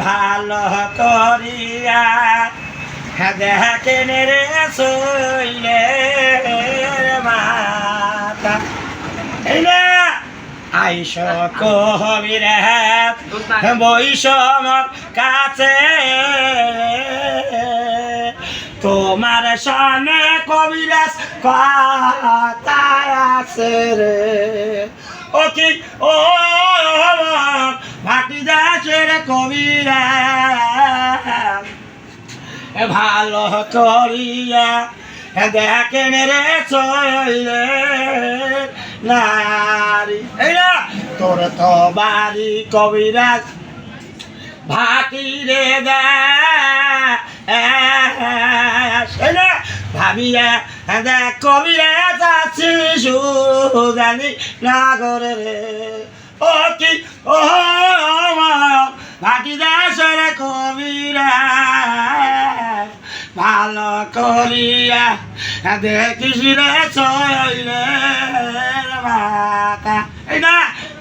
ভালো করিয়া দেখেন রে শৈলে মাতা এই না আইস কবিরা বৈষমর কাছে তোমার সামনে কবিরাজ কথায় আছে রে ও কি ও ভাটি দাসের কবিরাজ ভালো করিয়া দেখেন রে চলে নারী এই না তোর তো বাড়ি কবিরাজ ভাটি রে ভাবিয়া দেখ কবিরাজ আছি সুজানি না করে রে ও কি ও ভাটি দাসের কবিরাজ ভালো করিয়া দেখিস রে শৈলে মাতা এই না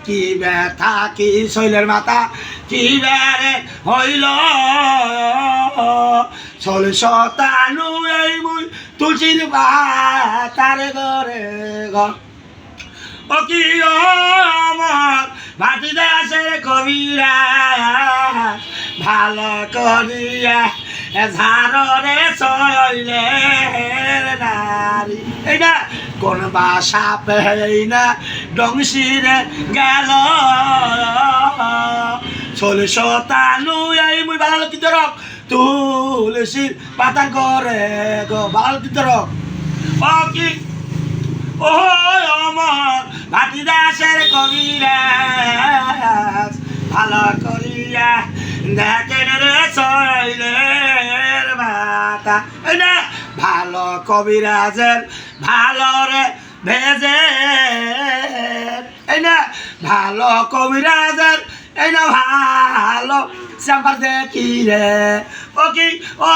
কি ব্যথা কি শৈলের মাতা কি বেড়ে হইল চলে শতানু এই মুই তুলসীর পাতার ঘরে ঘর ও কি আমার ভাটি দাসের কবিরাজ ভালো করিয়া ঝাড়রে চলে নারী এই না কোন বাসা পেই না ডংসিরে গেল চলে শতানু এই মুই বালাল কিতরক তুলসীর পাতার ঘরে গো বালাল কিতরক ও কি ও আমার ভাটি দাসের কবিরাজ ভালো করিয়া দেখেন রে শৈলের মাতা এই না ভালো কবিরাজের ভালো রে ভেজে এই না ভালো কবিরাজের এই না ভালো শ্যাম্পার দেখি রে ও কি ও